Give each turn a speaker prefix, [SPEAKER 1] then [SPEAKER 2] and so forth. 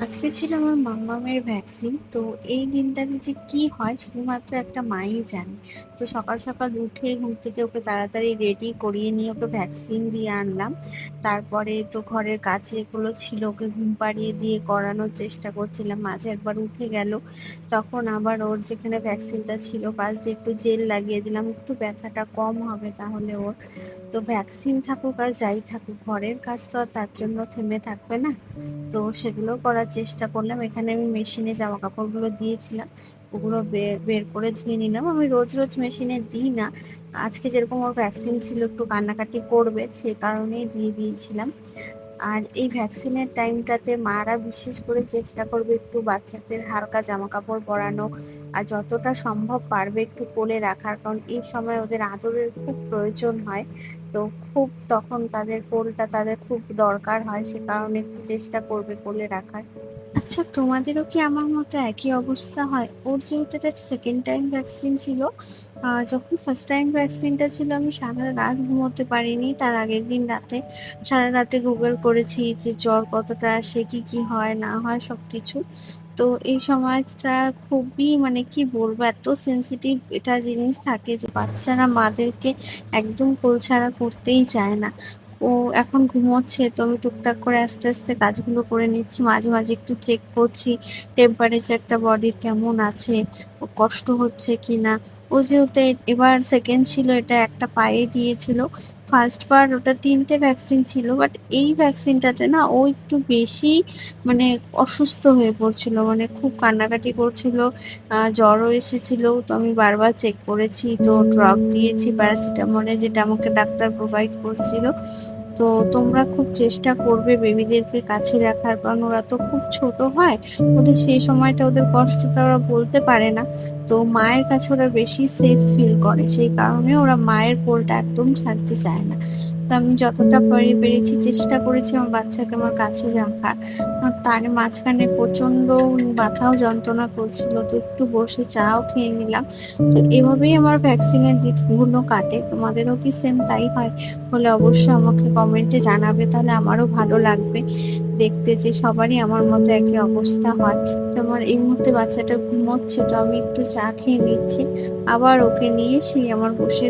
[SPEAKER 1] আজকে ছিল আমার মাম্মামের ভ্যাকসিন। তো এই দিনটাতে যে কি হয় শুধুমাত্র একটা মাই জানে। তো সকাল সকাল উঠে ঘুম থেকে ওকে তাড়াতাড়ি রেডি করিয়ে নিয়ে ওকে ভ্যাকসিন দিয়ে আনলাম। তারপরে তো ঘরের কাজ যেগুলো ছিল ওকে ঘুম পাড়িয়ে দিয়ে করানোর চেষ্টা করছিলাম। মাঝে একবার উঠে গেল, তখন আবার ওর যেখানে ভ্যাকসিনটা ছিল পাশ দিয়ে একটু জেল লাগিয়ে দিলাম, একটু ব্যথাটা কম হবে তাহলে ওর। তো ভ্যাকসিন থাকুক আর যাই থাকুক, ঘরের কাজ তো আর তার জন্য থেমে থাকবে না। তো সেগুলো করার চেষ্টা করলাম। এখানে আমি মেশিনে জামা কাপড়গুলো দিয়েছিলাম, ওগুলো বের করে ধুয়ে নিলাম। আমি রোজ রোজ মেশিনে দিই না, আজকে যেরকম ওর ভ্যাকসিন ছিল একটু কান্নাকাটি করবে সে কারণেই দিয়ে দিয়েছিলাম। আর এই ভ্যাকসিনের টাইমটাতে মারা বিশেষ করে চেষ্টা করবে একটু বাচ্চাদের হালকা জামা কাপড় পরানো, আর যতটা সম্ভব পারবে একটু কোলে রাখার, কারণ এই সময় ওদের আদরের খুব প্রয়োজন হয়। তো খুব তখন তাদের কোলটা তাদের খুব দরকার হয়, সে কারণে একটু চেষ্টা করবে কোলে রাখার। আচ্ছা, তোমাদেরও কি আমার মতো একই অবস্থা হয়? ওর যেহেতু এটা সেকেন্ড টাইম ভ্যাকসিন ছিল, যখন ফার্স্ট টাইম ভ্যাকসিনটা ছিল আমি সারা রাত ঘুমোতে পারিনি। তার আগের দিন রাতে সারা রাতে গুগল করেছি যে জ্বর কতটা আসে, কি কি হয় না হয় সব কিছু। তো এই সময়টা খুবই মানে কি বলবো, এত সেনসিটিভ এটা জিনিস থাকে যে বাচ্চারা মাদেরকে একদম কোলছাড়া করতেই চায় না। ও এখন ঘুমোচ্ছে, তো আমি টুকটাক করে আস্তে আস্তে কাজগুলো করে নিচ্ছি, মাঝে মাঝে একটু চেক করছি টেম্পারেচারটা বডির কেমন আছে, ও কষ্ট হচ্ছে কিনা। ও যেহেতু এবার সেকেন্ড ছিল, এটা একটা পায়ে দিয়েছিল। ফার্স্ট বার ওটা তিনটে ভ্যাকসিন ছিল, বাট এই ভ্যাকসিনটাতে না ও একটু বেশি মানে অসুস্থ হয়ে পড়ছিল, মানে খুব কান্নাকাটি করছিল, জ্বরও এসেছিল। তো আমি বারবার চেক করেছি, তো ড্রপ দিয়েছি প্যারাসিটামলে, যেটা আমাকে ডাক্তার প্রোভাইড করছিল। তো তোমরা খুব চেষ্টা করবে বেবিদেরকে কাছে রাখার, কারণ ওরা তো খুব ছোট হয়, ওদের সেই সময়টা ওদের কষ্টটা ওরা বলতে পারে না। তো মায়ের কাছে ওরা বেশি সেফ ফিল করে, সেই কারণে ওরা মায়ের কোলটা একদম ছাড়তে চায় না। তো আমি যতটা পেরেছি চেষ্টা করেছি আমার বাচ্চাকে আমার কাছে রাখার। আর তার মাঝখানে প্রচন্ড মাথাও যন্ত্রণা করছিল, তো একটু বসে চাও খেয়ে নিলাম। তো এভাবেই আমার ভ্যাকসিনের দিনগুলো কাটে। তোমাদেরও কি সেম তাই হয়? হলে অবশ্যই আমাকে কমেন্টে জানাবে, তাহলে আমারও ভালো লাগবে দেখতে যে সবারই আমার মতো একই অবস্থা হয়। তো আমার এই মুহূর্তে বাচ্চাটা ঘুমোচ্ছে, তো আমি একটু চা খেয়ে নিচ্ছি, আবার ওকে নিয়ে সেই আমার বসে